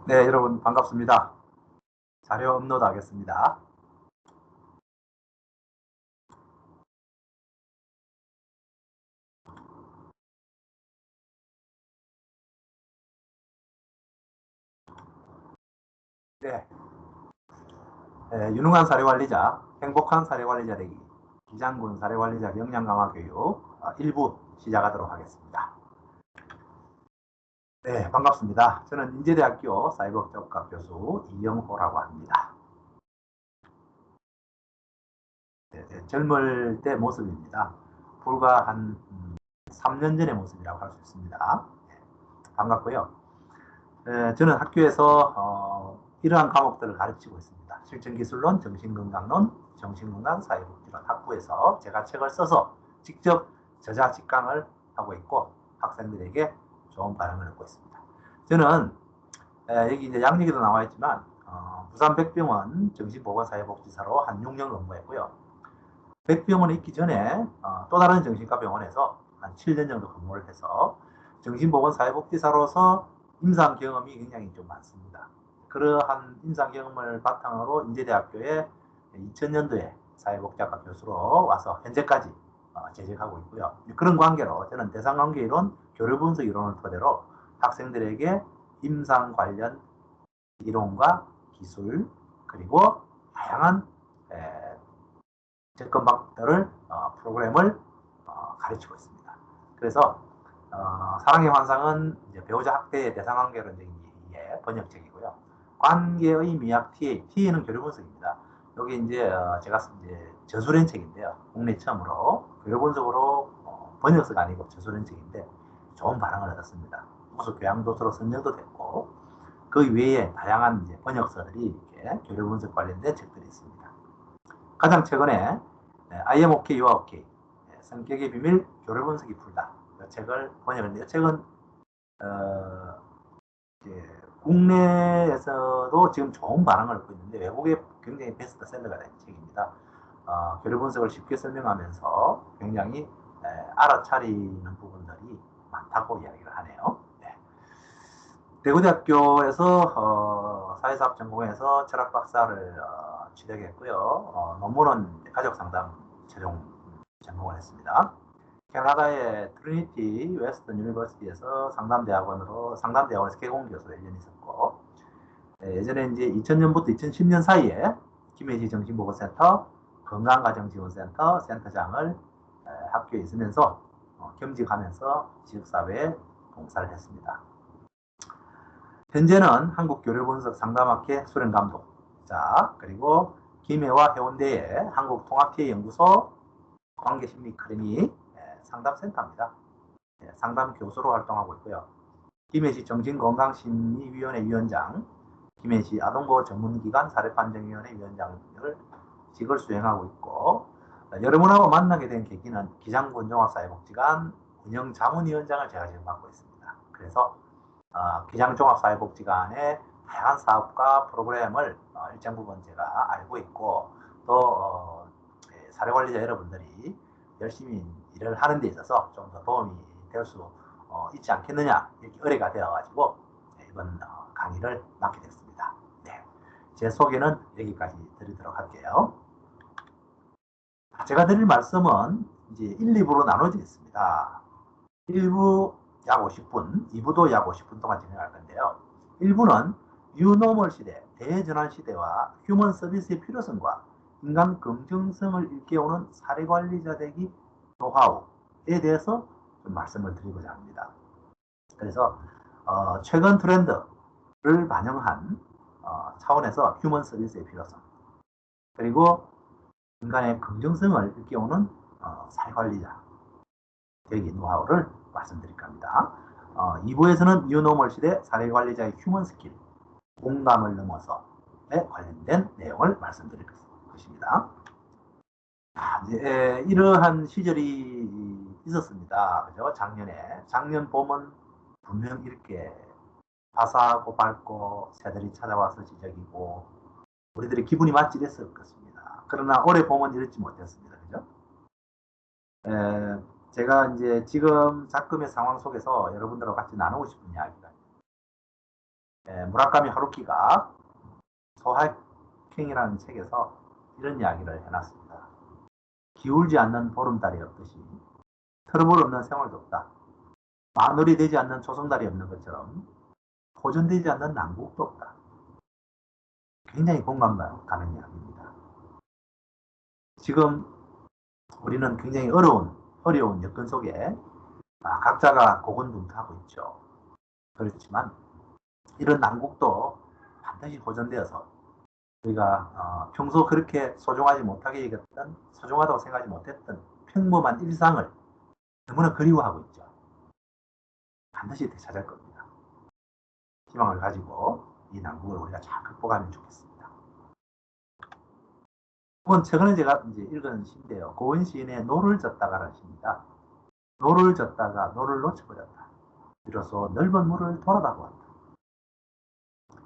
네, 여러분 반갑습니다. 자료 업로드 하겠습니다. 네, 유능한 사례관리자, 행복한 사례관리자 되기, 기장군 사례관리자 역량 강화 교육 1부 시작하도록 하겠습니다. 네, 반갑습니다. 저는 인제대학교 사이버국제학과 교수 이영호라고 합니다. 네, 젊을 때 모습입니다. 불과 한 3년 전의 모습이라고 할 수 있습니다. 네, 반갑고요. 저는 학교에서 이러한 과목들을 가르치고 있습니다. 실전기술론, 정신건강론, 정신건강, 사회복지론 학부에서 제가 책을 써서 직접 저자 직강을 하고 있고 학생들에게 좋은 반응을 얻고 있습니다. 저는 여기 이제 양력에도 나와 있지만 부산 백병원 정신보건사회복지사로 한 6년 근무했고요. 백병원에 있기 전에 또 다른 정신과 병원에서 한 7년 정도 근무를 해서 정신보건사회복지사로서 임상 경험이 굉장히 좀 많습니다. 그러한 임상 경험을 바탕으로 인제대학교에 2000년도에 사회복지학과 교수로 와서 현재까지 재직하고 있고요. 그런 관계로 저는 대상관계이론, 교류분석 이론을 토대로 학생들에게 임상 관련 이론과 기술 그리고 다양한 접근 방법들을 프로그램을 가르치고 있습니다. 그래서 사랑의 환상은 이제 배우자 학대의 대상관계론적인 얘기의 번역책이고요. 관계의 미학 T는 교류 분석입니다. 여기 이제 제가 이제 저술한 책인데요. 국내 처음으로 교류 분석으로 번역서가 아니고 저술한 책인데 좋은 반응을 얻었습니다. 무슨 교양도서로 선정도 됐고 그 외에 다양한 이제 번역서들이 이렇게 교류 분석 관련된 책들이 있습니다. 가장 최근에 I am okay, you are okay. 성격의 비밀, 교류 분석이 풀다. 이 책을 번역했는데요. 책은 국내에서도 지금 좋은 반응을 얻고 있는데 외국에 굉장히 베스트셀러가 된 책입니다. 교류 분석을 쉽게 설명하면서 굉장히 알아차리는 부분들이 많다고 이야기를 하네요. 네. 대구대학교에서 사회사업 전공에서 철학 박사를 취득했고요. 논문은 가족상담 최종 전공을 했습니다. 캐나다의 트리니티 웨스턴 유니버시티에서 상담대학원에서 개공교수로 1년 있었고 예전에 이제 2000년부터 2010년 사이에 김해시 정신보건센터 건강가정지원센터 센터장을 학교에 있으면서 겸직하면서 지역사회에 봉사를 했습니다. 현재는 한국교류분석 상담학회 수련감독자 그리고 김해와 해운대의 한국통합피해연구소 관계심리카리니 상담센터입니다. 상담 교수로 활동하고 있고요. 김해시 정신건강심리위원회 위원장, 김해시 아동보호 전문기관 사례판정위원회 위원장을 직을 수행하고 있고 여러분하고 만나게 된 계기는 기장군 종합사회복지관 운영자문위원장을 제가 지금 맡고 있습니다. 그래서 기장종합사회복지관의 다양한 사업과 프로그램을 일정 부분 제가 알고 있고 또 사례관리자 여러분들이 열심히 일을 하는 데 있어서 좀 더 도움이 될 수 있지 않겠느냐 이렇게 의뢰가 되어가지고 이번 강의를 맡게 됐습니다. 네. 제 소개는 여기까지 드리도록 할게요. 제가 드릴 말씀은 이제 1, 2부로 나눠져 있습니다. 1부 약 50분, 2부도 약 50분 동안 진행할 건데요. 1부는 뉴노멀 시대, 대전환 시대와 휴먼 서비스의 필요성과 인간 긍정성을 일깨우는 사례관리자 되기 노하우에 대해서 좀 말씀을 드리고자 합니다. 그래서 최근 트렌드를 반영한 차원에서 휴먼 서비스의 필요성 그리고 인간의 긍정성을 일깨우는 사회관리자 되기 노하우를 말씀드릴까 합니다. 2부에서는 뉴노멀 시대 사례관리자의 휴먼 스킬, 공감을 넘어서에 관련된 내용을 말씀드릴 것입니다. 이제 이러한 시절이 있었습니다. 그죠? 작년 봄은 분명 이렇게 화사하고 밝고 새들이 찾아와서 지적이고 우리들의 기분이 맛질했을 것입니다. 그러나 올해 봄은 이렇지 못했습니다. 그죠? 제가 이제 지금 작금의 상황 속에서 여러분들과 같이 나누고 싶은 이야기가 무라카미 하루키가 소확행이라는 책에서 이런 이야기를 해놨습니다. 기울지 않는 보름달이 없듯이 트러블 없는 생활도 없다. 마늘이 되지 않는 초승달이 없는 것처럼 호전되지 않는 난국도 없다. 굉장히 공감 가는 이야기입니다. 지금 우리는 굉장히 어려운 여건 속에 각자가 고군분투하고 있죠. 그렇지만 이런 난국도 반드시 호전되어서 우리가 평소 그렇게 소중하지 못하게 여겼던, 소중하다고 생각하지 못했던 평범한 일상을 너무나 그리워하고 있죠. 반드시 되찾을 겁니다. 희망을 가지고 이 난국을 우리가 잘 극복하면 좋겠습니다. 이건 최근에 제가 이제 읽은 시인데요. 고은 시인의 노를 젓다가라는 시입니다. 노를 젓다가 노를 놓쳐버렸다. 비로소 넓은 물을 돌아다 보았다.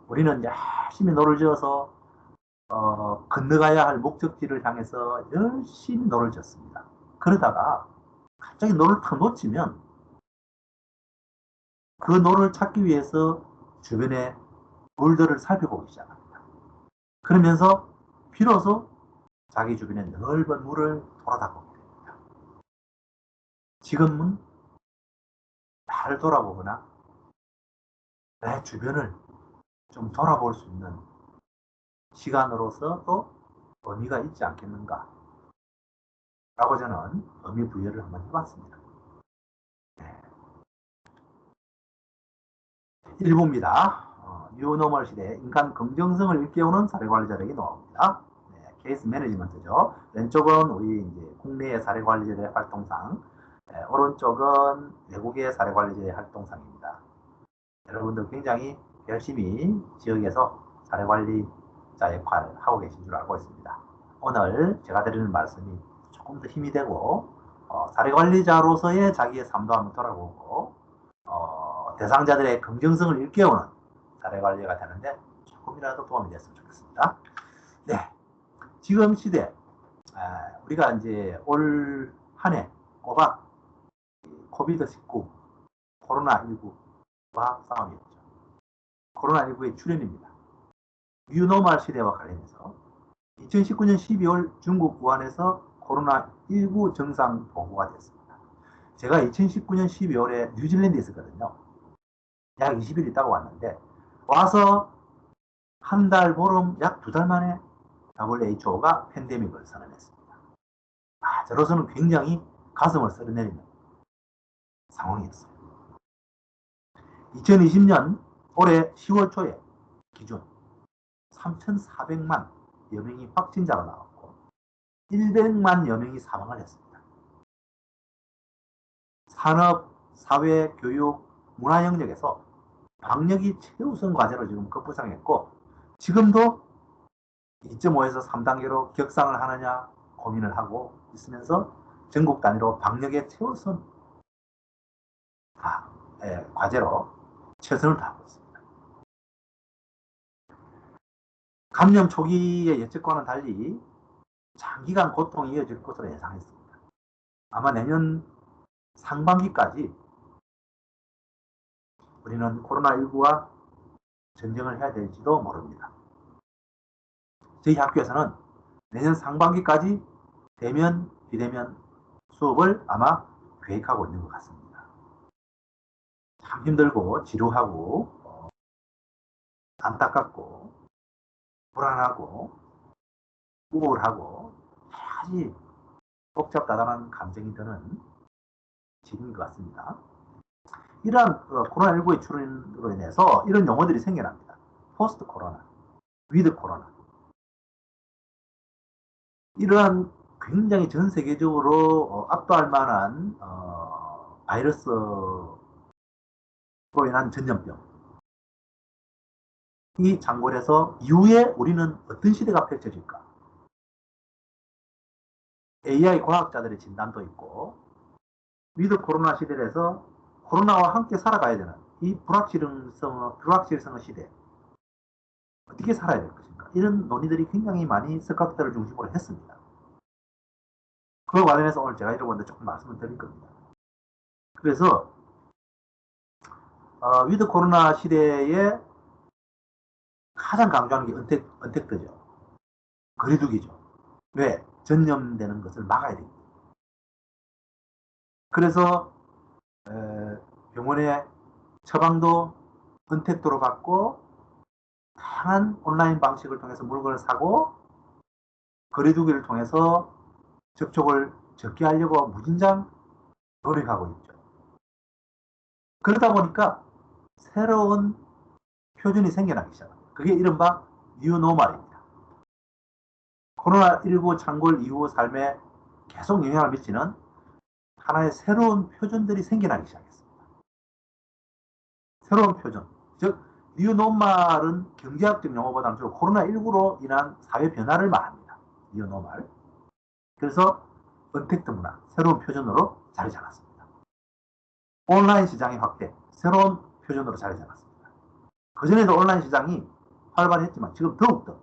우리는 열심히 노를 지어서 건너가야 할 목적지를 향해서 열심히 노를 젓습니다. 그러다가 갑자기 노를 탁 놓치면 그 노를 찾기 위해서 주변의 물들을 살펴보기 시작합니다. 그러면서 비로소 자기 주변의 넓은 물을 돌아다 보게 됩니다. 지금은 나를 돌아보거나 내 주변을 좀 돌아볼 수 있는 시간으로서도 의미가 있지 않겠는가 라고 저는 의미 부여를 한번 해봤습니다. 네. 1부입니다. 뉴노멀 시대 인간 긍정성을 일깨우는 사례관리자들에게 노하우입니다. 네, 케이스 매니지먼트죠. 왼쪽은 우리 이제 국내의 사례관리자들의 활동상, 오른쪽은 외국의 사례관리자의 활동상입니다. 여러분들 굉장히 열심히 지역에서 사례관리자 역할을 하고 계신 줄 알고 있습니다. 오늘 제가 드리는 말씀이 조금 더 힘이 되고 사례관리자로서의 자기의 삶도 한번 돌아보고 대상자들의 긍정성을 일깨우는 사례관리가 되는데 조금이라도 도움이 됐으면 좋겠습니다. 네, 지금 시대 우리가 이제 올 한 해 꼬박 코비드-19 코로나19와 싸움이었죠. 코로나19의 출현입니다. 뉴노멀 시대와 관련해서 2019년 12월 중국 우한에서 코로나19 증상 보고가 됐습니다. 제가 2019년 12월에 뉴질랜드에 있었거든요. 약 20일 있다가 왔는데 와서 한 달 보름 약 2달 만에 WHO가 팬데믹을 선언했습니다. 저로서는 굉장히 가슴을 쓸어내리는 상황이었어요. 2020년 올해 10월 초에 기준 3,400만 여명이 확진자가 나왔고 100만 여명이 사망을 했습니다. 산업, 사회, 교육, 문화 영역에서 방역이 최우선 과제로 지금 급부상했고 지금도 2.5에서 3단계로 격상을 하느냐 고민을 하고 있으면서 전국 단위로 방역의 최우선 과제로 최선을 다하고 있습니다. 감염 초기의 예측과는 달리 장기간 고통이 이어질 것으로 예상했습니다. 아마 내년 상반기까지 우리는 코로나19와 전쟁을 해야 될지도 모릅니다. 저희 학교에서는 내년 상반기까지 대면, 비대면 수업을 아마 계획하고 있는 것 같습니다. 참 힘들고 지루하고 안타깝고 불안하고 우울하고 여러 가지 복잡다단한 감정이 드는 시기인 것 같습니다. 이러한 코로나19의 출현으로 인해서 이런 용어들이 생겨납니다. 포스트 코로나, 위드 코로나. 이러한 굉장히 전 세계적으로 압도할 만한 바이러스로 인한 전염병. 이 장골에서 이후에 우리는 어떤 시대가 펼쳐질까? AI 과학자들의 진단도 있고 위드 코로나 시대에서 코로나와 함께 살아가야 되는 이 불확실성의 시대 어떻게 살아야 될 것인가 이런 논의들이 굉장히 많이 석학들을 중심으로 했습니다. 그와 관련해서 오늘 제가 이런 건데 조금 말씀을 드릴 겁니다. 그래서 위드 코로나 시대에 가장 강조하는 게 언택트죠. 거리두기죠. 왜? 전염되는 것을 막아야 됩니다. 그래서 병원의 처방도 언택트로 받고 다양한 온라인 방식을 통해서 물건을 사고 거리두기를 통해서 접촉을 적게 하려고 무진장 노력하고 있죠. 그러다 보니까 새로운 표준이 생겨나기 시작합니다. 그게 이른바 뉴노멀입니다. 코로나19 창궐 이후 삶에 계속 영향을 미치는 하나의 새로운 표준들이 생겨나기 시작했습니다. 새로운 표준. 즉, 뉴노멀은 경제학적 용어보다는 주로 코로나19로 인한 사회 변화를 말합니다. 뉴노멀. 그래서 언택트 문화, 새로운 표준으로 자리 잡았습니다. 온라인 시장의 확대, 새로운 표준으로 자리 잡았습니다. 그전에도 온라인 시장이 활발했지만 지금 더욱더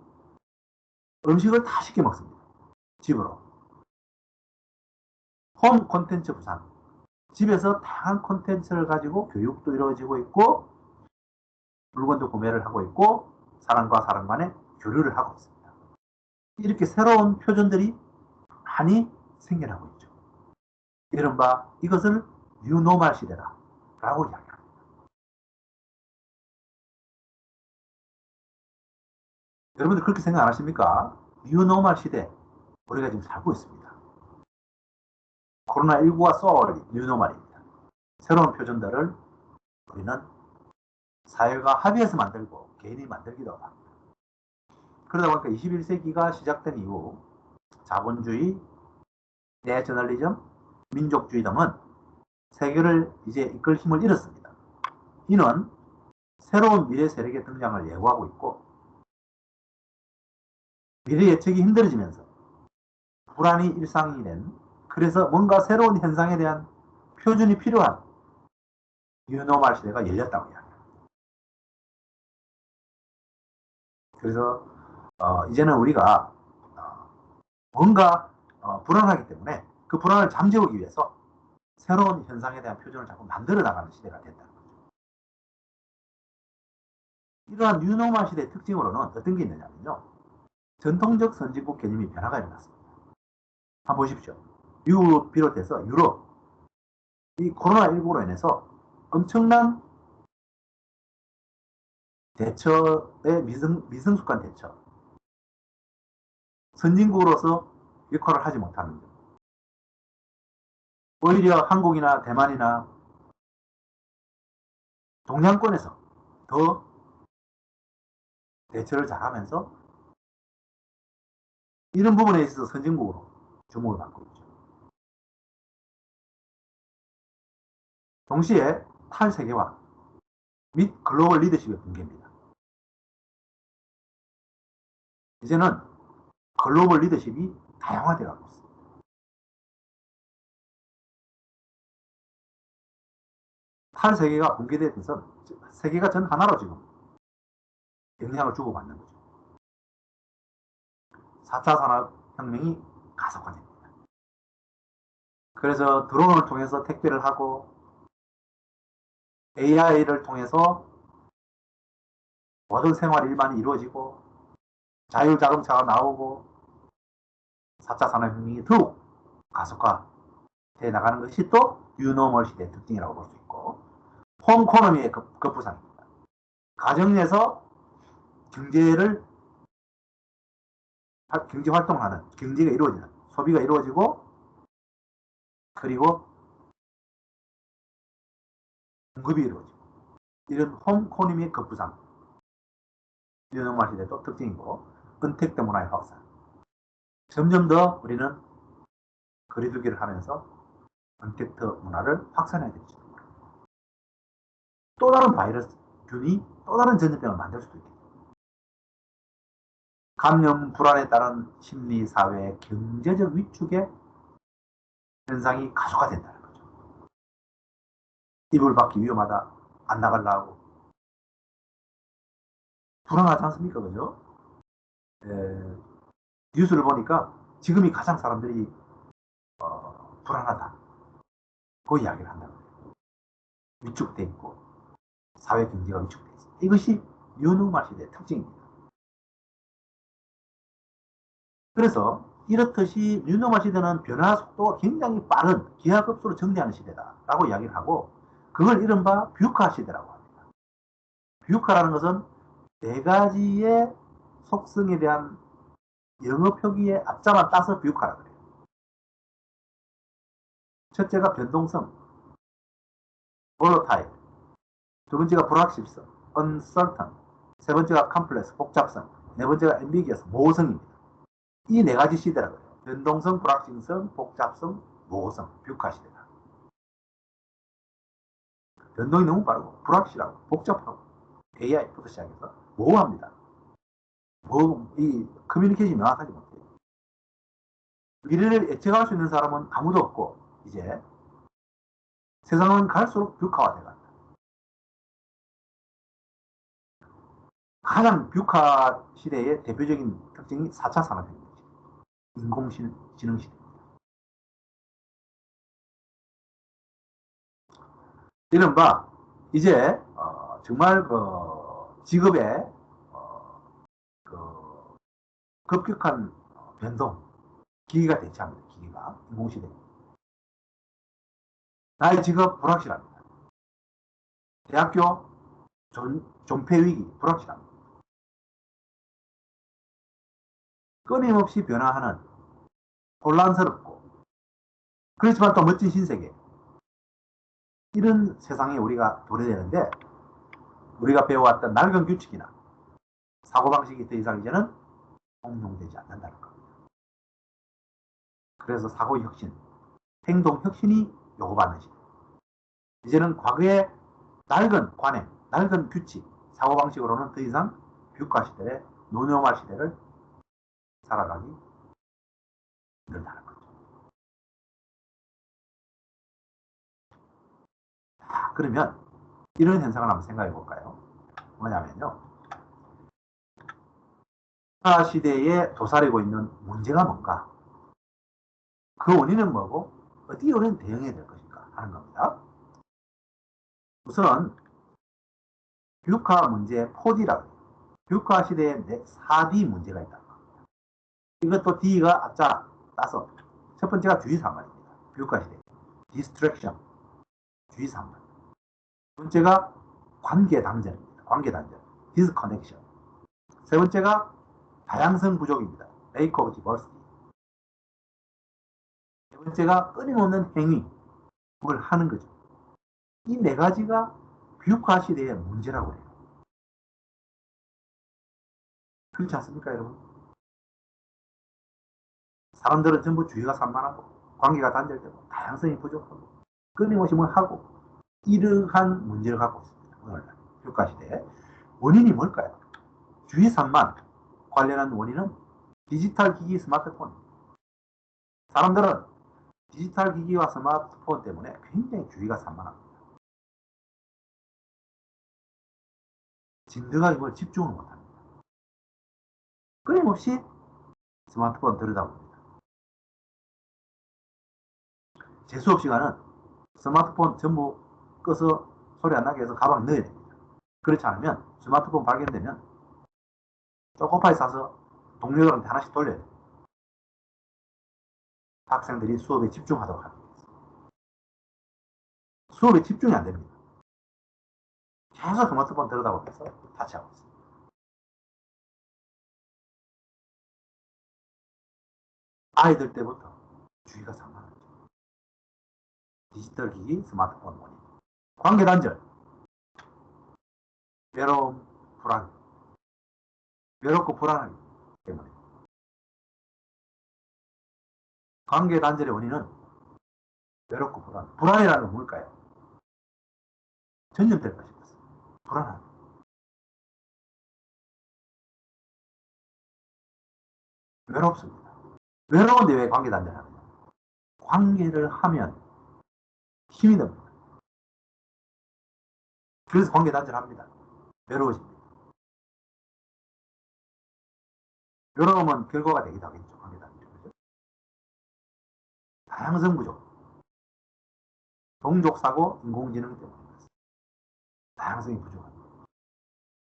음식을 다 시켜 먹습니다. 집으로. 홈 콘텐츠 부산. 집에서 다양한 콘텐츠를 가지고 교육도 이루어지고 있고 물건도 구매를 하고 있고 사람과 사람 간의 교류를 하고 있습니다. 이렇게 새로운 표준들이 많이 생겨나고 있죠. 이른바 이것을 뉴노멀 시대다 라고 이야기합니다. 여러분들 그렇게 생각 안 하십니까? 뉴노멀 시대 우리가 지금 살고 있습니다. 코로나19와 소울이 뉴노멀입니다. 새로운 표준들을 우리는 사회가 합의해서 만들고 개인이 만들기도 합니다. 그러다 보니까 21세기가 시작된 이후 자본주의, 내셔널리즘, 민족주의 등은 세계를 이제 이끌 힘을 잃었습니다. 이는 새로운 미래 세력의 등장을 예고하고 있고 미래 예측이 힘들어지면서 불안이 일상이 된 그래서 뭔가 새로운 현상에 대한 표준이 필요한 뉴노멀 시대가 열렸다고 이야기합니다. 그래서 이제는 우리가 뭔가 불안하기 때문에 그 불안을 잠재우기 위해서 새로운 현상에 대한 표준을 자꾸 만들어 나가는 시대가 됐다는 거죠. 이러한 뉴노멀 시대의 특징으로는 어떤 게 있느냐면요. 전통적 선진국 개념이 변화가 일어났습니다. 한번 보십시오. 미국을 비롯해서 유럽, 이 코로나19로 인해서 엄청난 대처의 미성숙한 대처, 선진국으로서 역할을 하지 못하는 것. 오히려 한국이나 대만이나 동양권에서 더 대처를 잘하면서 이런 부분에 있어서 선진국으로 주목을 받고 있죠. 동시에 탈세계화 및 글로벌 리더십의 붕괴입니다. 이제는 글로벌 리더십이 다양화되어 가고 있습니다. 탈세계가 붕괴된 것은 세계가 전 하나로 지금 영향을 주고받는 거죠. 4차 산업혁명이 가속화됩니다. 그래서 드론을 통해서 택배를 하고 AI를 통해서 모든 생활 일반이 이루어지고 자율자동차가 나오고 4차 산업혁명이 더욱 가속화돼 나가는 것이 또 뉴노멀 시대의 특징이라고 볼 수 있고 홈코노미의 급부상입니다. 가정 내에서 경제활동을 하는 경제가 이루어지는 소비가 이루어지고 그리고 공급이 이루어지고 이런 홈코노미의 급부상 뉴노멀 시대의 또 특징이고 은택트 문화의 확산 점점 더 우리는 거리두기를 하면서 언택트 문화를 확산해야 되죠. 또 다른 바이러스균이 또 다른 전염병을 만들 수도 있겠죠. 감염 불안에 따른 심리, 사회, 경제적 위축의 현상이 가속화된다는 거죠. 이불 밖이 위험하다, 안 나가려고. 불안하지 않습니까? 그죠? 뉴스를 보니까 지금이 가장 사람들이 불안하다. 그 이야기를 한다고 해요. 위축돼 있고 사회 경제가 위축돼 있어. 이것이 뉴노멀 시대의 특징입니다. 그래서 이렇듯이 뉴노멀 시대는 변화 속도가 굉장히 빠른 기하급수로 정리하는 시대다라고 이야기를 하고 그걸 이른바 뷰카 시대라고 합니다. 뷰카라는 것은 네 가지의 속성에 대한 영어 표기의 앞자만 따서 뷰카라고 그래요. 첫째가 변동성, volatile. 두 번째가 불확실성, uncertain. 세 번째가 complex, 복잡성. 네 번째가 ambiguous, 모호성입니다. 이 네 가지 시대라고 해요. 변동성, 불확실성, 복잡성, 모호성, 뷰카 시대다. 변동이 너무 빠르고 불확실하고 복잡하고 AI부터 시작해서 모호합니다. 이 커뮤니케이션이 명확하지 못해요. 미래를 예측할 수 있는 사람은 아무도 없고 이제 세상은 갈수록 뷰카화돼간다. 가장 뷰카 시대의 대표적인 특징이 4차 산업혁명이죠. 인공지능 시대입니다. 이른바 이제 정말 직업의 그 급격한 변동, 기기가 대체합니다. 기기가 인공시대. 나의 직업 불확실합니다. 대학교 존폐 위기 불확실합니다. 끊임없이 변화하는 혼란스럽고 그렇지만 또 멋진 신세계 이런 세상에 우리가 도래되는데 우리가 배워왔던 낡은 규칙이나 사고방식이 더 이상 이제는 공용되지 않는다는 겁니다. 그래서 사고혁신, 행동혁신이 요구받는 시대. 이제는 과거의 낡은 관행, 낡은 규칙, 사고방식으로는 더 이상 뷰카 시대의 노노말 시대를 살아가기 힘들다는 거죠. 그러면 이런 현상을 한번 생각해 볼까요? 뭐냐면요. 뷰카 시대에 도사리고 있는 문제가 뭔가? 그 원인은 뭐고 어떻게 우리는 대응해야 될 것인가 하는 겁니다. 우선 뷰카 문제의 4D라고 해요. 뷰카 시대에 4D 문제가 있다는 겁니다. 이것도 D가 앞자 따서 첫 번째가 주의산만입니다. 뷰카 시대. distraction, 주의산만. 두 번째가 관계단절입니다. 관계단절. disconnection. 세 번째가 다양성 부족입니다. lack of diversity. 네 번째가 끊임없는 행위, 뭘 하는 거죠. 이 네 가지가 뷰카 시대의 문제라고 해요. 그렇지 않습니까, 여러분? 사람들은 전부 주의가 산만하고 관계가 단절되고 다양성이 부족하고 끊임없이 뭘 하고 이러한 문제를 갖고 있습니다. 오늘 뷰카 시대. 원인이 뭘까요? 주의 산만 관련한 원인은 디지털 기기 스마트폰. 사람들은 디지털 기기와 스마트폰 때문에 굉장히 주의가 산만합니다. 진드가 이걸 집중을 못합니다. 끊임없이 스마트폰 들여다봅니다. 재수업 시간은 스마트폰 전부 꺼서 소리 안 나게 해서 가방에 넣어야 됩니다. 그렇지 않으면 스마트폰 발견되면 초코파이 사서 동료들한테 하나씩 돌려야 됩니다. 학생들이 수업에 집중하도록 합니다. 수업에 집중이 안 됩니다. 계속 스마트폰 들여다보면서 타치하고 있습니다. 아이들 때부터 주의가 산만하죠. 디지털 기기, 스마트폰 원인. 관계 단절. 외로움, 불안. 외롭고 불안하기 때문에. 관계 단절의 원인은 외롭고 불안. 불안이라는 건 뭘까요? 전염될 것이 있습니다. 불안함. 외롭습니다. 외로운데 왜 관계 단절하느냐? 관계를 하면 힘이 납니다. 그래서 관계 단절합니다. 외로워집니다. 외로움은 결과가 되기도 하겠죠. 관계 단절. 다양성 부족. 동족사고 인공지능 때문입니다. 다양성이 부족합니다.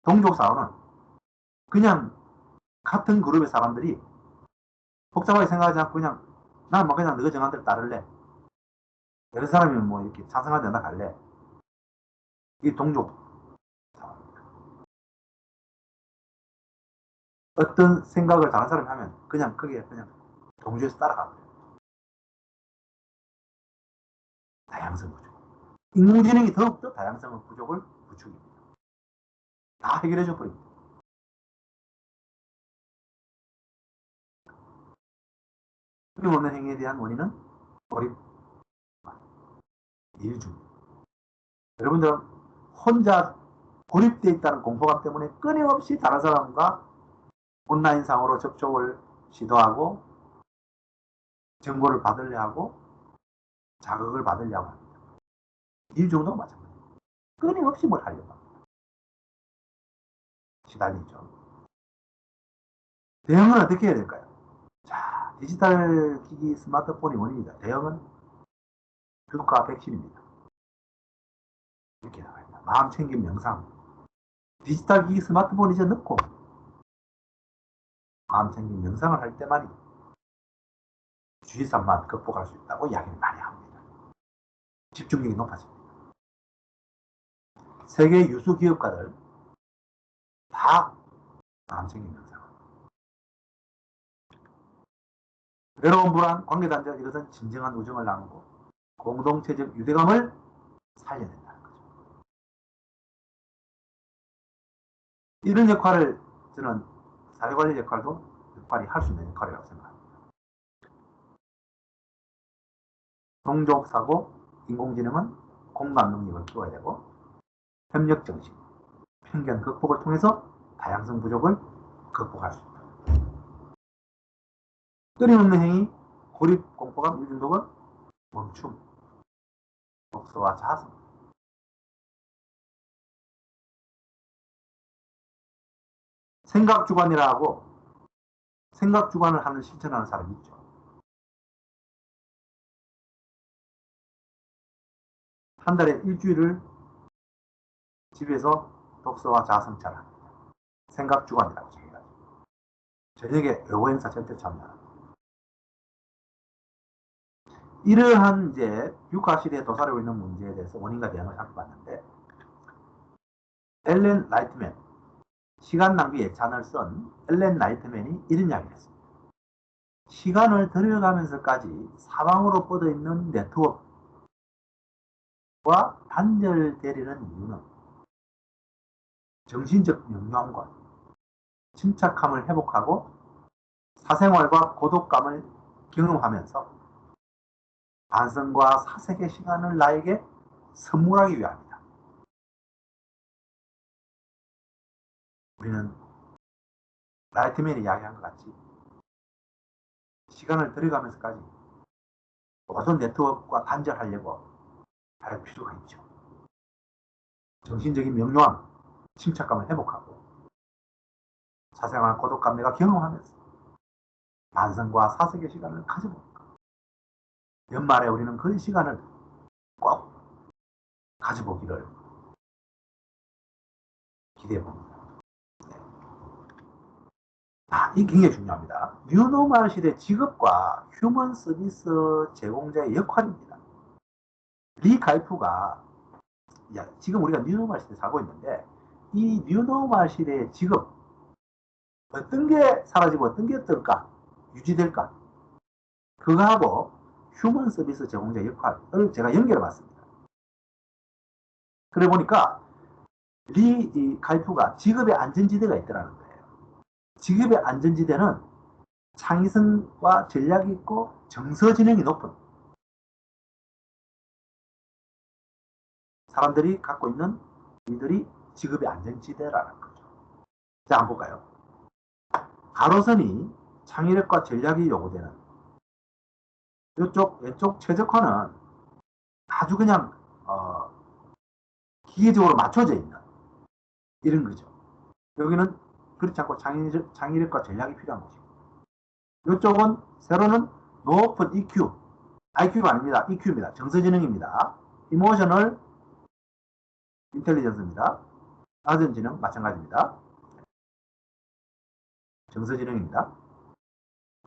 동족사고는 그냥 같은 그룹의 사람들이 복잡하게 생각하지 않고 그냥 난 뭐 그냥 너가 정한 대로 따를래. 여러 사람이 뭐 이렇게 찬성하지 않아 갈래. 이 동족 어떤 생각을 다른 사람이 하면 그냥 그게 그냥 동조해서 따라가고 다양성 부족. 인공지능이 더욱더 다양성 부족을 부추깁니다. 다 해결해줘 버립니다. 끊임없는 행위에 대한 원인은 고립, 이해줍니다. 여러분들은 혼자 고립되어 있다는 공포감 때문에 끊임없이 다른 사람과 온라인상으로 접촉을 시도하고 정보를 받으려 하고 자극을 받으려고 합니다. 이중도 마찬가지입니다. 끊임없이 뭘 하려고 합니다. 시달리죠. 대응은 어떻게 해야 될까요? 자, 디지털 기기 스마트폰이 원인이다. 대응은 교육과 백신입니다. 이렇게 나갑니다. 마음 챙김 명상. 디지털 기기 스마트폰 이제 넣고 마음 챙김 명상을 할 때만이 주의산만 극복할 수 있다고 이야기를 많이 합니다. 집중력이 높아집니다. 세계 유수 기업가들 다 마음 챙김 명상. 외로운 불안, 관계단절 이것은 진정한 우정을 나누고 공동체적 유대감을 살려낸다는 거죠. 이런 역할을 저는 사회관리 역할이 할 수 있는 역할이라고 생각합니다. 동족사고, 인공지능은 공감 능력을 키워야 되고 협력정신, 편견 극복을 통해서 다양성 부족을 극복할 수 있다. 끊임없는 행위, 고립, 공포감, 이중독은 멈춤, 독서와 자성. 생각주관이라고 생각주관을 하는 실천하는 사람이 있죠. 한 달에 일주일을 집에서 독서와 자성차를 합니다. 생각주관이라고 생각합니다. 저녁에 여고 행사 절대 참여합니다. 이러한 이제 육아시대에 도사리고 있는 문제에 대해서 원인과 대응을 살펴봤는데 엘렌 라이트맨, 시간 낭비 예찬을 쓴 엘렌 라이트맨이 이런 이야기를 했습니다. 시간을 들여가면서까지 사방으로 뻗어있는 네트워크와 단절되려는 이유는 정신적 명료함과 침착함을 회복하고 사생활과 고독감을 경험하면서 반성과 사색의 시간을 나에게 선물하기 위함이다. 우리는 라이트맨이 이야기한 것 같이 시간을 들여가면서까지 모든 네트워크와 단절하려고 할 필요가 있죠. 정신적인 명료함, 침착감을 회복하고 사생활 고독감 내가 경험하면서 반성과 사색의 시간을 가져봅니다. 연말에 우리는 그 시간을 꼭 가져보기를 기대해봅니다. 이게 굉장히 중요합니다. 뉴노멀 시대 직업과 휴먼 서비스 제공자의 역할입니다. 리 가이프가 지금 우리가 뉴노멀 시대에 살고 있는데 이 뉴노멀 시대의 직업 어떤 게 사라지고 어떤 게 뜰까? 유지될까? 그거하고 휴먼 서비스 제공자 역할을 제가 연결해 봤습니다. 그래 보니까 리 가이프가 직업의 안전지대가 있더라는 거예요. 직업의 안전지대는 창의성과 전략이 있고 정서지능이 높은 사람들이 갖고 있는 이들이 직업의 안전지대라는 거죠. 자, 한번 볼까요? 가로선이 창의력과 전략이 요구되는 이쪽 왼쪽 최적화는 아주 그냥 기계적으로 맞춰져 있는 이런 거죠. 여기는 그렇지 않고 창의력과 전략이 필요한 것이고 이쪽은 세로는 높은 EQ, IQ가 아닙니다. EQ입니다. 정서지능입니다. 이모셔널 인텔리전스입니다. 낮은 지능 마찬가지입니다. 정서지능입니다.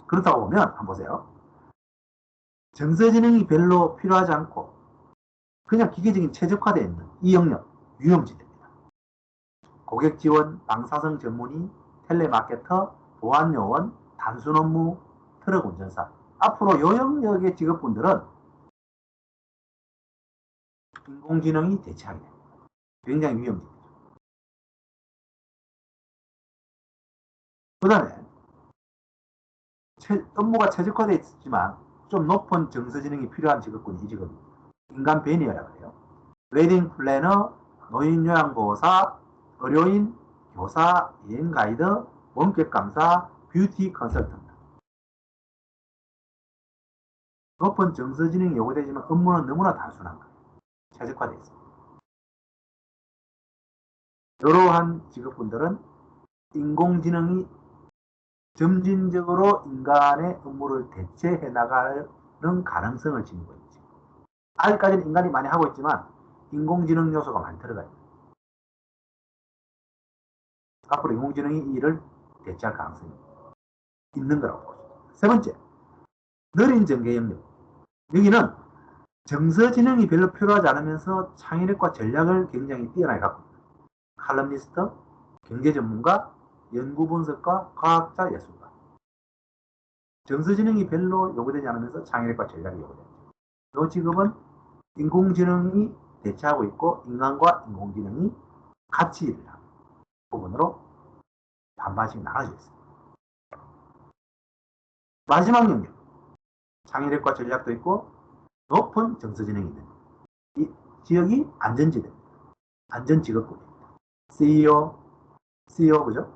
그렇다고 보면 한번 보세요. 정서지능이 별로 필요하지 않고 그냥 기계적인 최적화되어 있는 이 영역, 유형지대입니다. 고객 지원, 방사성 전문의, 텔레마케터, 보안요원, 단순 업무, 트럭 운전사. 앞으로 요 영역의 직업분들은 인공지능이 대체하게 됩니다. 굉장히 위험지대죠. 그 다음에 업무가 최적화되어 있지만 좀 높은 정서지능이 필요한 직업군이 이 직업입니다. 인간 베니어라고 해요. 웨딩 플래너, 노인 요양보호사, 의료인, 교사, 여행 가이드, 원격 강사, 뷰티 컨설턴트. 높은 정서지능이 요구되지만 업무는 너무나 단순한 거예요. 최적화되어 있습니다. 이러한 직업군들은 인공지능이 점진적으로 인간의 업무를 대체해 나가는 가능성을 지니고 있죠. 아직까지는 인간이 많이 하고 있지만 인공지능 요소가 많이 들어가 있습니다. 앞으로 인공지능이 이 일을 대체할 가능성이 있는 거라고 보죠. 세 번째, 느린 전개 영역. 여기는 정서지능이 별로 필요하지 않으면서 창의력과 전략을 굉장히 뛰어나게 갖고 있다. 칼럼니스트, 경제전문가, 연구분석가, 과학자, 예술가. 정서지능이 별로 요구되지 않으면서 창의력과 전략이 요구됩니다. 이 직업은 인공지능이 대체하고 있고 인간과 인공지능이 같이 일을 하는 부분으로 반반씩 나눠져 있습니다. 마지막 영역, 창의력과 전략도 있고 높은 정서지능이 있는 이 지역이 안전지대입니다. 안전직업군입니다. CEO 그죠?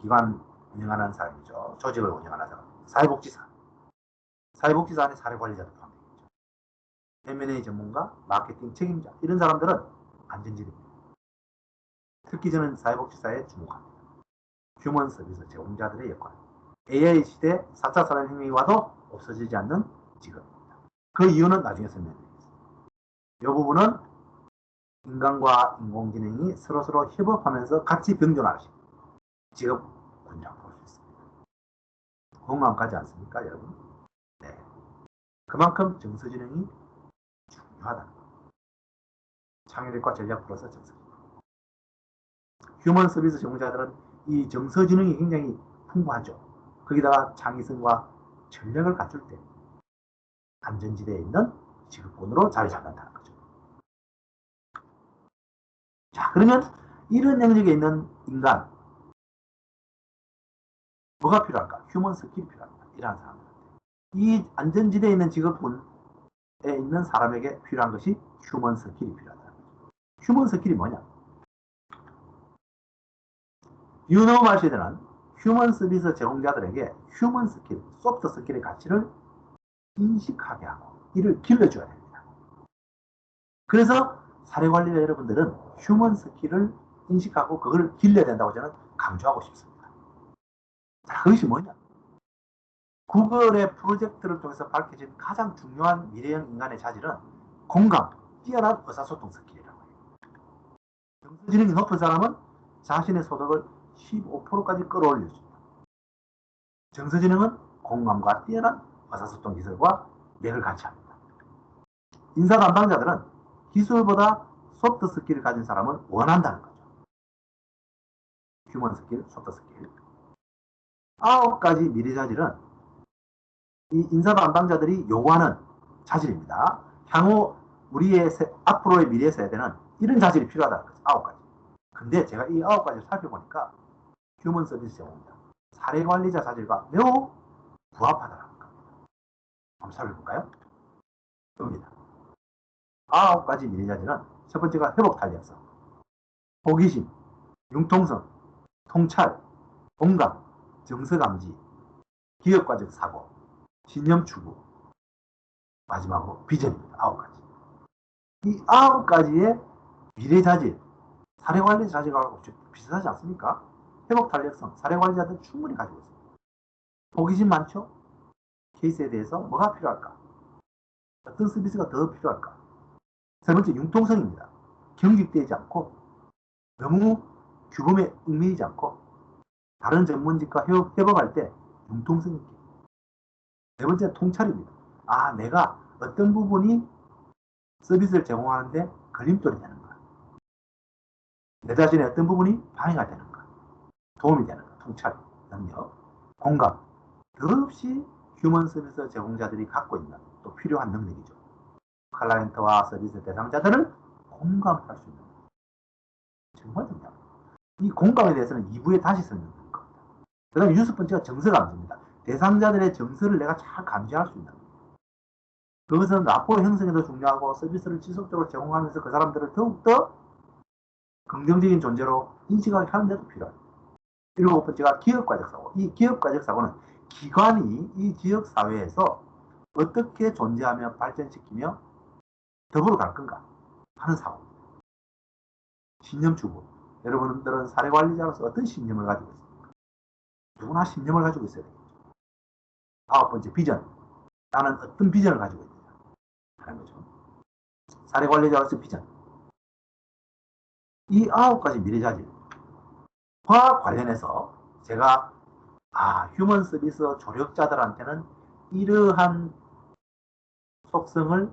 기관 운영하는 사람이죠. 조직을 운영하는 사람. 사회복지사. 사회복지사 안에 사회관리자도 포함되겠죠. M&A 전문가, 마케팅 책임자 이런 사람들은 안전지대입니다. 특히 저는 사회복지사에 주목합니다. 휴먼 서비스 제공자들의 역할. AI 시대 4차 산업혁명이 와도 없어지지 않는 직업입니다. 그 이유는 나중에 설명드리겠습니다. 이 부분은 인간과 인공지능이 서로 협업하면서 같이 병존할 수 있는 직업 군이라고 볼 수 있습니다. 공감가지 않습니까, 여러분? 네. 그만큼 정서지능이 중요하다는 겁니다. 창의력과 전략 플러스 정서지능. 휴먼 서비스 전공자들은 이 정서지능이 굉장히 풍부하죠. 거기다가 창의성과 전략을 갖출 때 안전지대에 있는 직업군으로 자리 잡는다는 거죠. 자, 그러면 이런 영역에 있는 인간, 뭐가 필요할까? 휴먼 스킬이 필요합니다. 이러한 사람들한테. 이 안전지대에 있는 직업군에 있는 사람에게 필요한 것이 휴먼 스킬이 필요하다. 휴먼 스킬이 뭐냐? 유노 시대는 휴먼 서비스 제공자들에게 휴먼 스킬, 소프트 스킬의 가치를 인식하게 하고 이를 길러줘야 됩니다. 그래서 사례관리자 여러분들은 휴먼 스킬을 인식하고 그걸 길러야 된다고 저는 강조하고 싶습니다. 자, 그것이 뭐냐? 구글의 프로젝트를 통해서 밝혀진 가장 중요한 미래형 인간의 자질은 공감, 뛰어난 의사소통 스킬이라고 해요. 정서지능이 높은 사람은 자신의 소득을 15%까지 끌어올릴 수 있다. 정서지능은 공감과 뛰어난 의사소통 기술과 맥을 같이 합니다. 인사 담당자들은 기술보다 소프트 스킬을 가진 사람을 원한다는 거죠. 휴먼 스킬, 소프트 스킬. 9가지 미래 자질은 이 인사 담당자들이 요구하는 자질입니다. 향후 우리의 앞으로의 미래 세대는 이런 자질이 필요하다는 거죠. 9가지. 근데 제가 이 9가지를 살펴보니까 휴먼 서비스 제공자, 사례관리자 자질과 매우 부합하다는 겁니다. 한번 살펴볼까요? 여기입니다. 9가지 미래 자질은 첫 번째가 회복 탄력성, 호기심, 융통성, 통찰, 공감, 정서감지, 기업가적 사고, 신념 추구, 마지막으로 비전입니다. 9가지. 이 9가지의 미래 자질, 사례관리 자질하고 비슷하지 않습니까? 회복 탄력성, 사례관리자들 충분히 가지고 있습니다. 호기심 많죠? 케이스에 대해서 뭐가 필요할까? 어떤 서비스가 더 필요할까? 세 번째, 융통성입니다. 경직되지 않고 너무 규범에 얽매이지 않고 다른 전문직과 협업할 때 융통성 있게. 네 번째, 통찰입니다. 내가 어떤 부분이 서비스를 제공하는데 걸림돌이 되는 거야. 내 자신의 어떤 부분이 방해가 되는 거야. 도움이 되는 거야. 통찰, 능력, 공감. 더없이 휴먼 서비스 제공자들이 갖고 있는 또 필요한 능력이죠. 클라이언트와 서비스 대상자들을 공감할 수 있는 것. 정말 중요합니다. 이 공감에 대해서는 2부에 다시 설명드릴 겁니다. 그 다음에 6번째가 정서 감지입니다. 대상자들의 정서를 내가 잘 감지할 수 있는 것. 그것은 라포 형성에도 중요하고 서비스를 지속적으로 제공하면서 그 사람들을 더욱더 긍정적인 존재로 인식하게 하는 데도 필요합니다. 7번째가 기업가적 사고. 이 기업가적 사고는 기관이 이 지역 사회에서 어떻게 존재하며 발전시키며 더불어 갈 건가 하는 사고. 신념 추구. 여러분들은 사례관리자로서 어떤 신념을 가지고 있습니까? 누구나 신념을 가지고 있어야 되겠죠. 9번째, 비전. 나는 어떤 비전을 가지고 있느냐 하는 거죠. 사례관리자로서 비전. 이 9가지 미래자질과 관련해서 제가 휴먼 서비스 조력자들한테는 이러한 속성을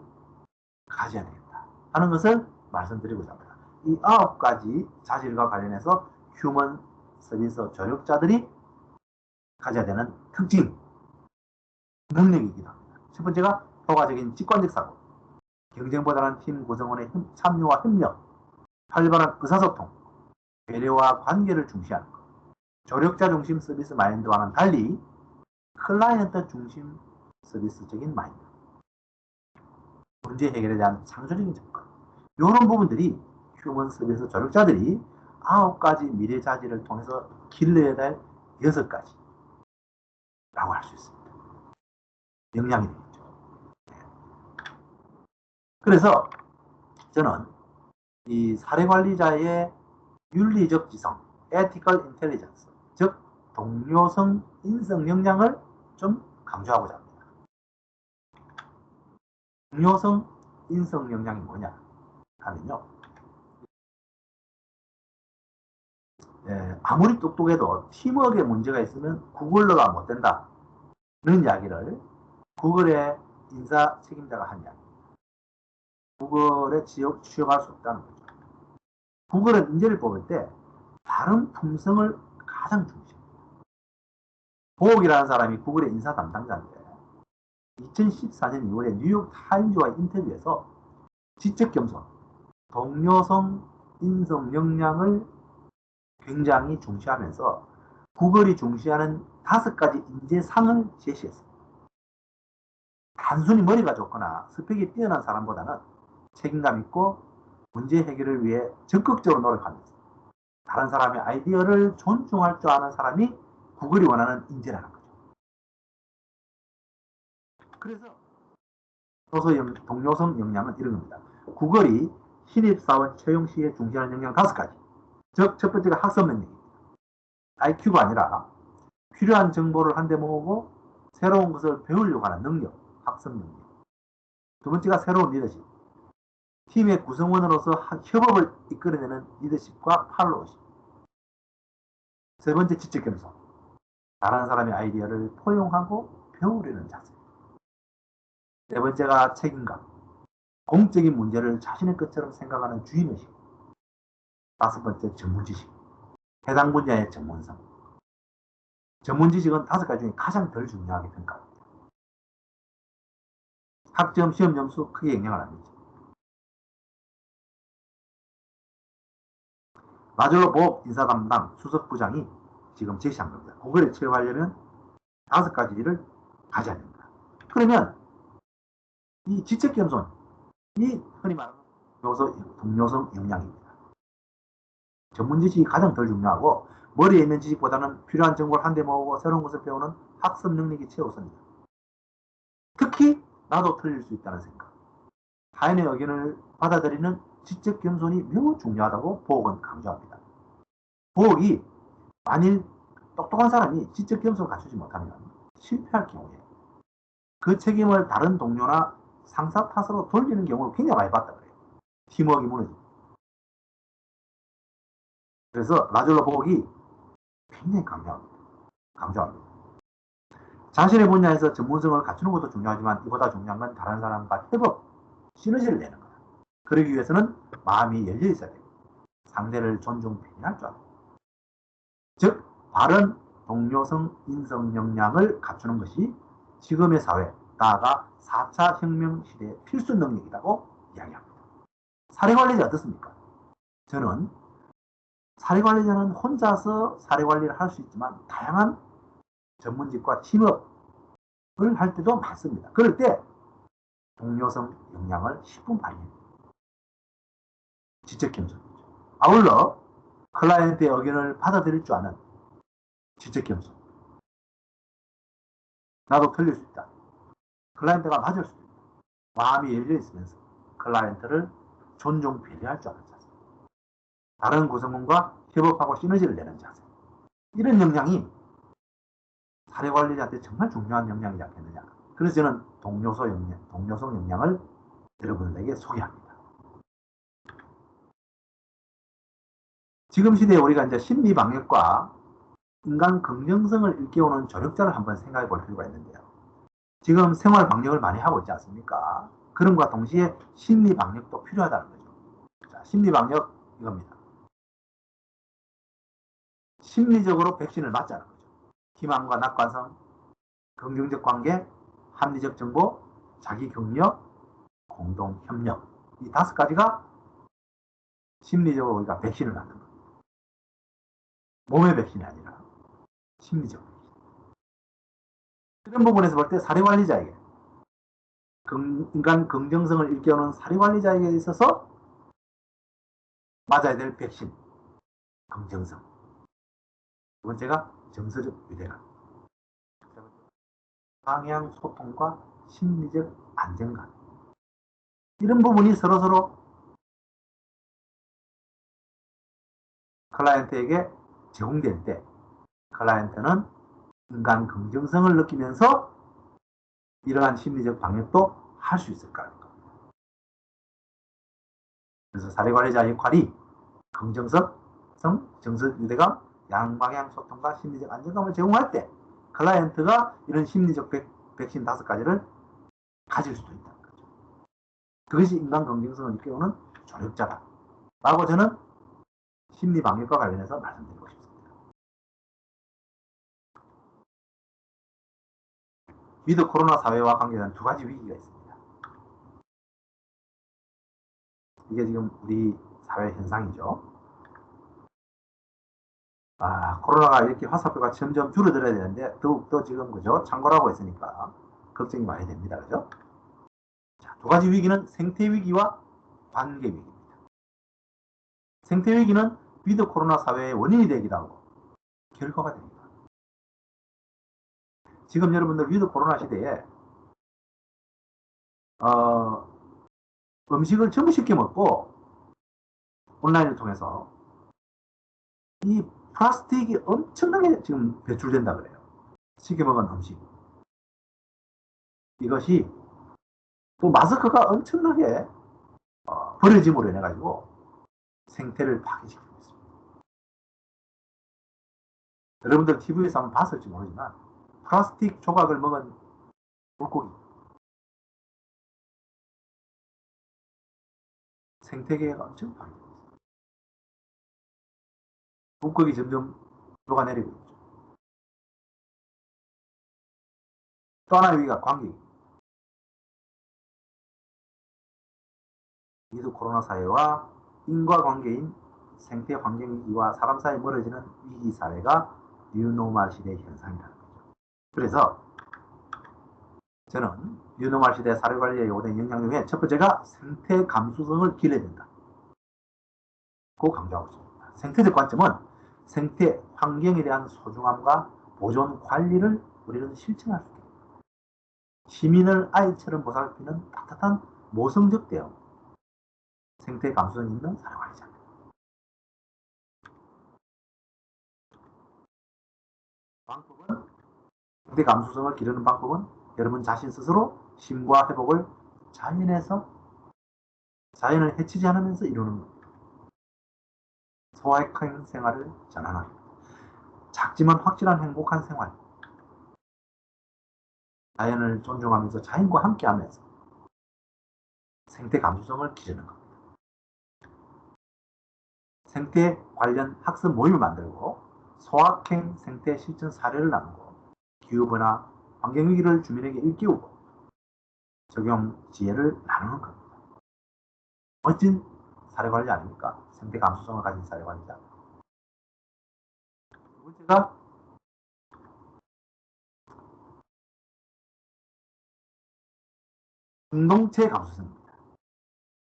가져야 되겠다 하는 것을 말씀드리고자 합니다. 이 9가지 자질과 관련해서 휴먼 서비스 조력자들이 가져야 되는 특징, 능력이기도 합니다. 첫 번째가 효과적인 직관적 사고, 경쟁보다는 팀 구성원의 참여와 협력, 활발한 의사소통, 배려와 관계를 중시하는 것, 조력자 중심 서비스 마인드와는 달리 클라이언트 중심 서비스적인 마인드, 문제 해결에 대한 창조적인 접근, 이런 부분들이 휴먼 서비스 조력자들이 9가지 미래 자질을 통해서 길러야 될 6가지 라고 할 수 있습니다. 역량이 되겠죠. 그래서 저는 이 사례관리자의 윤리적 지성, ethical intelligence, 즉 동료성 인성 역량을 좀 강조하고자 합니다. 동료성 인성 역량이 뭐냐 하면요, 아무리 똑똑해도 팀워크에 문제가 있으면 구글러가 못 된다는 이야기를 구글의 인사 책임자가 한 이야기. 구글에 취업할 수 없다는 거죠. 구글은 인재를 뽑을 때 다른 품성을 가장 중시합니다. 보옥이라는 사람이 구글의 인사 담당자인데 2014년 2월에 뉴욕 타임즈와 인터뷰에서 지적 겸손, 동료성, 인성 역량을 굉장히 중시하면서 구글이 중시하는 5가지 인재상을 제시했습니다. 단순히 머리가 좋거나 스펙이 뛰어난 사람보다는 책임감 있고 문제 해결을 위해 적극적으로 노력하면서 다른 사람의 아이디어를 존중할 줄 아는 사람이 구글이 원하는 인재라는 거죠. 그래서 동료성 역량은 이런 겁니다. 구글이 신입사원 채용 시에 중시하는 역량 5가지. 즉, 첫 번째가 학습 능력입니다. IQ가 아니라 필요한 정보를 한데 모으고 새로운 것을 배우려고 하는 능력, 학습 능력. 두 번째가 새로운 리더십. 팀의 구성원으로서 협업을 이끌어내는 리더십과 팔로우십. 세 번째, 지적 겸손. 다른 사람의 아이디어를 포용하고 배우려는 자세. 네 번째가 책임감. 공적인 문제를 자신의 것처럼 생각하는 주인의식. 5번째, 전문지식. 해당 분야의 전문성. 전문지식은 5가지 중에 가장 덜 중요하게 평가합니다. 학점, 시험 점수 크게 영향을 안 미치죠. 마졸로 보업 인사 담당 수석부장이 지금 제시한 겁니다. 구글에 취업하려면 5가지를 가져야 됩니다. 그러면 이 지적 겸손, 이 흔히 말하는 동료성 역량입니다. 전문 지식이 가장 덜 중요하고 머리에 있는 지식보다는 필요한 정보를 한데 모으고 새로운 것을 배우는 학습 능력이 최우선입니다. 특히 나도 틀릴 수 있다는 생각, 타인의 의견을 받아들이는 지적 겸손이 매우 중요하다고 보옥은 강조합니다. 보옥이 만일 똑똑한 사람이 지적 겸손을 갖추지 못하면 실패할 경우에 그 책임을 다른 동료나 상사 탓으로 돌리는 경우를 굉장히 많이 봤다 그래요. 팀워크가 무너집니다. 그래서 라졸로 복이 굉장히 강조합니다. 자신의 분야에서 전문성을 갖추는 것도 중요하지만 이보다 중요한 건 다른 사람과 협업, 시너지를 내는 거다. 그러기 위해서는 마음이 열려 있어야 돼요. 상대를 존중, 배려할 줄 알아요. 즉, 바른 동료성 인성 역량을 갖추는 것이 지금의 사회, 나아가 4차 혁명 시대의 필수 능력이라고 이야기합니다. 사례관리자 어떻습니까? 저는 사례관리자는 혼자서 사례관리를 할 수 있지만 다양한 전문직과 팀업을 할 때도 많습니다. 그럴 때 동료성 역량을 10분 발휘합니다. 지적 겸손이죠. 아울러 클라이언트의 의견을 받아들일 줄 아는 지적 겸손. 나도 틀릴 수 있다. 클라이언트가 맞을 수도 있다. 마음이 열려 있으면서 클라이언트를 존중, 배려할 줄 아는 자세. 다른 구성원과 협업하고 시너지를 내는 자세. 이런 역량이 사례관리자한테 정말 중요한 역량이지 않겠느냐. 그래서 저는 동료성 역량을 여러분에게 소개합니다. 지금 시대에 우리가 이제 심리방역과 인간 긍정성을 일깨우는 조력자를 한번 생각해 볼 필요가 있는데요. 지금 생활 방역을 많이 하고 있지 않습니까? 그럼과 동시에 심리 방역도 필요하다는 거죠. 자, 심리 방역 이겁니다. 심리적으로 백신을 맞자는 거죠. 희망과 낙관성, 긍정적 관계, 합리적 정보, 자기 격려, 공동 협력. 이 5가지가 심리적으로 우리가 백신을 맞는 겁니다. 몸의 백신이 아니라 심리적 백신. 이런 부분에서 볼 때 사례관리자에게 인간 긍정성을 일깨우는 사례관리자에게 있어서 맞아야 될 백신, 긍정성. 두 번째가 정서적 유대감. 방향 소통과 심리적 안정감. 이런 부분이 서로서로 클라이언트에게 제공될 때 클라이언트는 인간 긍정성을 느끼면서 이러한 심리적 방역도 할 수 있을 겁니다. 그래서 사례관리자 역할이 긍정성, 정서 유대감, 양방향 소통과 심리적 안정감을 제공할 때 클라이언트가 이런 심리적 백신 5가지를 가질 수도 있다는 거죠. 그것이 인간 긍정성을 일깨우는 조력자다. 라고 저는 심리방역과 관련해서 말씀드리고 싶습니다. 위드 코로나 사회와 관계된 2가지 위기가 있습니다. 이게 지금 우리 사회 현상이죠. 코로나가 이렇게 화살표가 점점 줄어들어야 되는데 더욱더 지금 그죠? 창궐하고 있으니까 걱정이 많이 됩니다. 그죠? 자, 2가지 위기는 생태 위기와 관계 위기입니다. 생태 위기는 위드 코로나 사회의 원인이 되기도 하고 결과가 됩니다. 지금 여러분들 위드 코로나 시대에 음식을 전부시켜 먹고 온라인을 통해서 이 플라스틱이 엄청나게 지금 배출된다 그래요. 시켜 먹은 음식. 이것이 또 마스크가 엄청나게 버려짐으로 인해 가지고 생태를 파괴시키고 있습니다. 여러분들 TV에서 한번 봤을지 모르지만 플라스틱 조각을 먹은 물고기 생태계가 엄청 파괴되고 있습니다. 물고기 점점 녹아내리고 있죠. 또 하나의 위기가 관계. 위드 코로나 사회와 인과관계인 생태 환경 위기와 사람 사이 멀어지는 위기 사회가 뉴노멀 시대의 현상이라는 거죠. 그래서 저는 뉴노멀 시대 사회관리에 요구된 역량 중에 첫 번째가 생태 감수성을 길러야 된다. 고 강조하고 있습니다. 생태적 관점은 생태 환경에 대한 소중함과 보존 관리를 우리는 실천할 수 있습니다. 시민을 아이처럼 보살피는 따뜻한 모성적 대응. 생태 감수성 있는 사회관리자입니다. 방법은 생태 감수성을 기르는 방법은 여러분 자신 스스로 심과 회복을 잘 해내서 자연을 해치지 않으면서 이루는 겁니다. 소확행 생활을 전환합니다. 작지만 확실한 행복한 생활. 자연을 존중하면서 자연과 함께하면서 생태 감수성을 기르는 겁니다. 생태 관련 학습 모임을 만들고 소확행 생태 실천 사례를 나누고 기후변화, 환경위기를 주민에게 일깨우고 적용 지혜를 나누는 겁니다. 멋진 사례관리 아닙니까? 생태 감수성을 가진 사례관리자. 두 번째가 공동체 감수성입니다.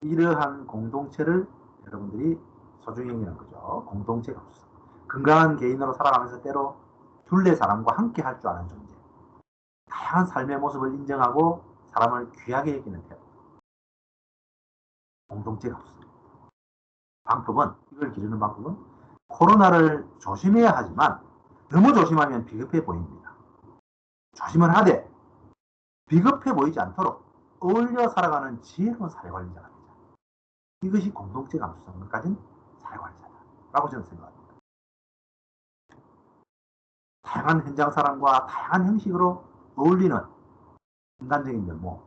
이러한 공동체를 여러분들이 소중히 여기는 거죠. 공동체 감수성. 건강한 개인으로 살아가면서 때로 둘레 사람과 함께 할 줄 아는 존재. 다양한 삶의 모습을 인정하고 사람을 귀하게 여기는 태도. 공동체 감수성. 방법은, 이걸 기르는 방법은 코로나를 조심해야 하지만 너무 조심하면 비급해 보입니다. 조심은 하되 비급해 보이지 않도록 어울려 살아가는 지혜로운 사회관리자가 되자. 이것이 공동체 감수성을 가진 사회관리자라고 저는 생각합니다. 다양한 현장 사람과 다양한 형식으로 어울리는 인간적인 면모,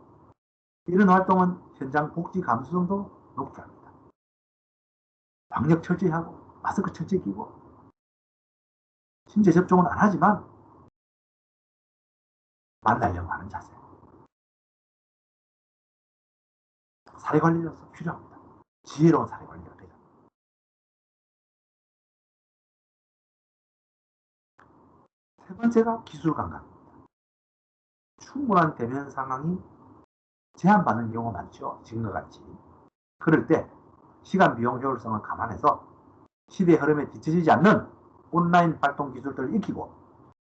이런 활동은 현장 복지 감수성도 높게 합니다. 방역 철저히 하고 마스크 철저히 끼고 신체 접종은 안 하지만 만나려고 하는 자세. 사회관리로서 필요합니다. 지혜로운 사회관리가 되죠. 세 번째가 기술 감각입니다. 충분한 대면 상황이 제한받는 경우가 많죠. 지금과 같이. 그럴 때 시간 비용 효율성을 감안해서 시대의 흐름에 뒤처지지 않는 온라인 활동 기술들을 익히고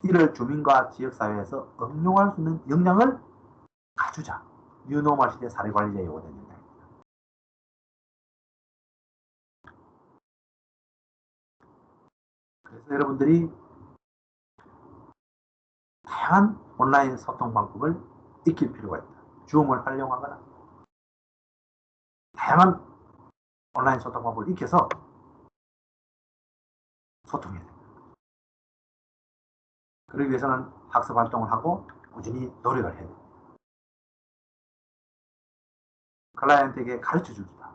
이를 주민과 지역사회에서 응용할 수 있는 역량을 갖추자. 뉴노멀 시대 사회관리자에 요구되는 역량입니다. 그래서 여러분들이 다양한 온라인 소통 방법을 익힐 필요가 있다. 줌을 활용하거나 다양한 온라인 소통 방법을 익혀서 소통해야 됩니다. 그러기 위해서는 학습 활동을 하고 꾸준히 노력을 해야 됩니다. 클라이언트에게 가르쳐 주기다.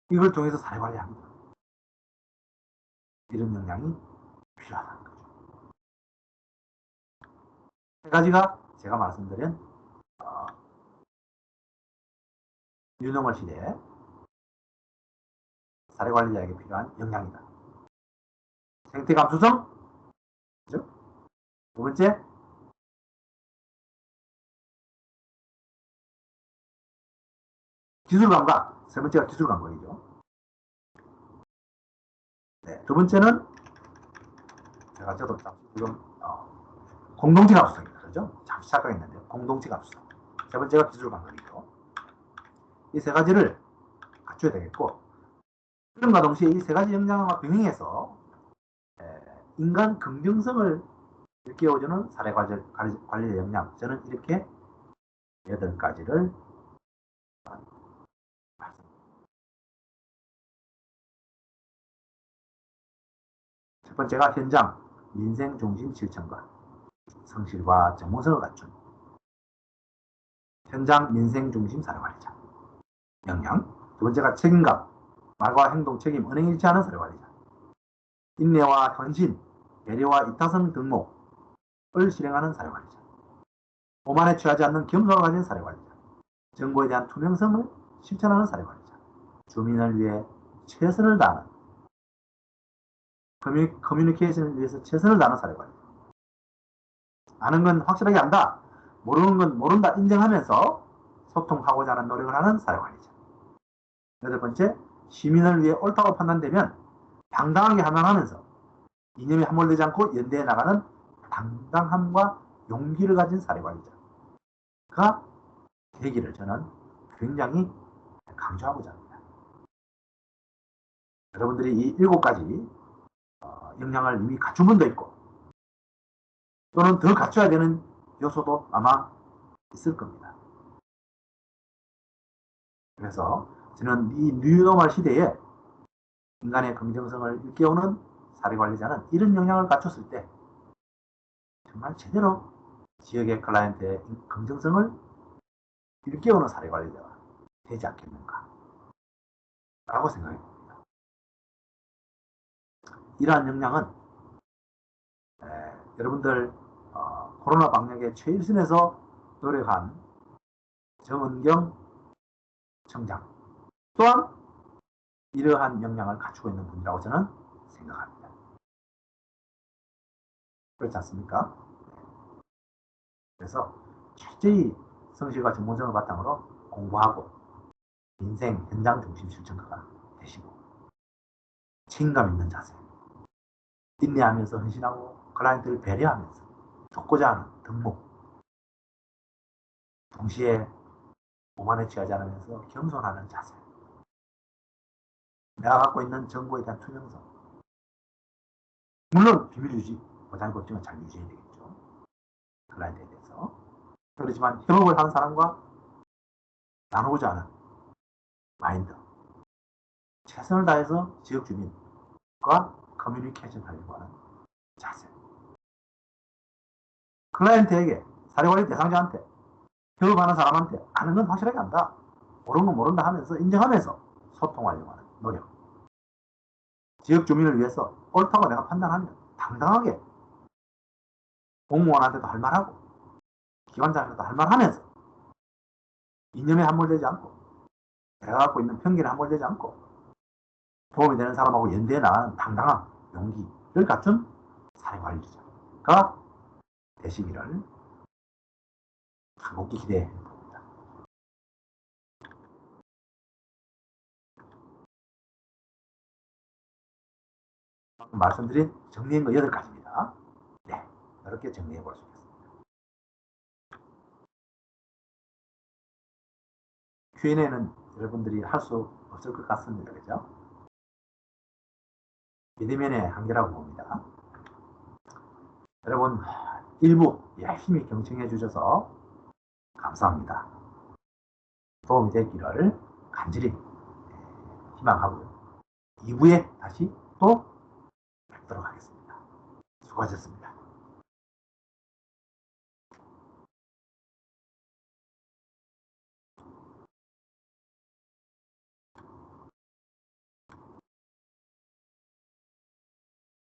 이걸 통해서 사회 관리합니다. 이런 역량이 필요하다는 거죠. 세 가지가 제가 말씀드린 뉴노멀 시대에 사회 관리자에게 필요한 역량이다. 생태 감수성, 그죠? 두 번째, 기술 감각. 세 번째가 기술 감각이죠. 네, 두 번째는 제가 저도 지금 공동체 감수성입니다. 그죠? 잠시 착각했는데요. 공동체 감수성. 세 번째가 기술 감각이죠. 이 세 가지를 갖춰야 되겠고, 그런가 동시에 이 세 가지 역량과 병행해서 인간 긍정성을 일깨워주는 사회 관리의 역량. 저는 이렇게 8가지를 말씀드립니다. 첫 번째가 현장 민생 중심 실천과 성실과 전문성을 갖춘 현장 민생 중심 사회관리자 역량. 두 번째가 책임감, 말과 행동 책임, 은행일치 하는 사회관리자. 인내와 헌신, 배려와 이타성 등목을 실행하는 사회관리자. 오만에 취하지 않는 겸손을 가진 사회관리자. 정보에 대한 투명성을 실천하는 사회관리자. 주민을 위해 최선을 다하는 커뮤니케이션을 위해서 최선을 다하는 사회관리자. 아는 건 확실하게 안다. 모르는 건 모른다 인정하면서 소통하고자 하는 노력을 하는 사회관리자. 여덟 번째, 시민을 위해 옳다고 판단되면 당당하게 handl하면서 이념에 함몰되지 않고 연대해 나가는 당당함과 용기를 가진 사회관리자가 되기를 저는 굉장히 강조하고자 합니다. 여러분들이 이 7가지 역량을 이미 갖춘 분도 있고 또는 더 갖춰야 되는 요소도 아마 있을 겁니다. 그래서 저는 이 뉴노멀 시대에 인간의 긍정성을 일깨우는 사례관리자는 이런 역량을 갖췄을 때 정말 제대로 지역의 클라이언트의 긍정성을 일깨우는 사례관리자가 되지 않겠는가 라고 생각해 봅니다. 이러한 역량은 여러분들 코로나 방역의 최일선에서 노력한 정은경 청장 또한 이러한 역량을 갖추고 있는 분이라고 저는 생각합니다. 그렇지 않습니까? 그래서 철저히 성실과 전문성을 바탕으로 공부하고 인생 현장 중심 실천가가 되시고 책임감 있는 자세, 인내하면서 헌신하고 클라이언트를 배려하면서 돕고자 하는 덕목, 동시에 오만에 취하지 않으면서 겸손하는 자세, 내가 갖고 있는 정보에 대한 투명성, 물론 비밀 유지, 보장의 법칙은 잘 유지해야 되겠죠. 클라이언트에 대해서. 그렇지만 협업을 하는 사람과 나누고자 하는 마인드, 최선을 다해서 지역 주민과 커뮤니케이션 하려고 하는 자세. 클라이언트에게, 사례관리 대상자한테, 협업하는 사람한테 아는 건 확실하게 안다. 모르는 건 모른다 하면서 인정하면서 소통하려고 하는 노력. 지역 주민을 위해서 옳다고 내가 판단하면 당당하게 공무원한테도 할 말하고 기관장한테도 할 말하면서 이념에 함몰되지 않고 내가 갖고 있는 편견에 함몰되지 않고 도움이 되는 사람하고 연대해 나가는 당당한 용기를 갖춘 사회관리자가 되시기를 간곡히 기대해 봅니다. 말씀드린 정리한 거 8가지입니다. 네, 이렇게 정리해 볼 수 있겠습니다. Q&A는 여러분들이 할 수 없을 것 같습니다. 그죠? 비대면의 한계라고 봅니다. 여러분, 일부 열심히 경청해 주셔서 감사합니다. 도움이 됐기를 간절히 희망하고요. 2부에 다시 또 뵙도록 하겠습니다. 수고하셨습니다.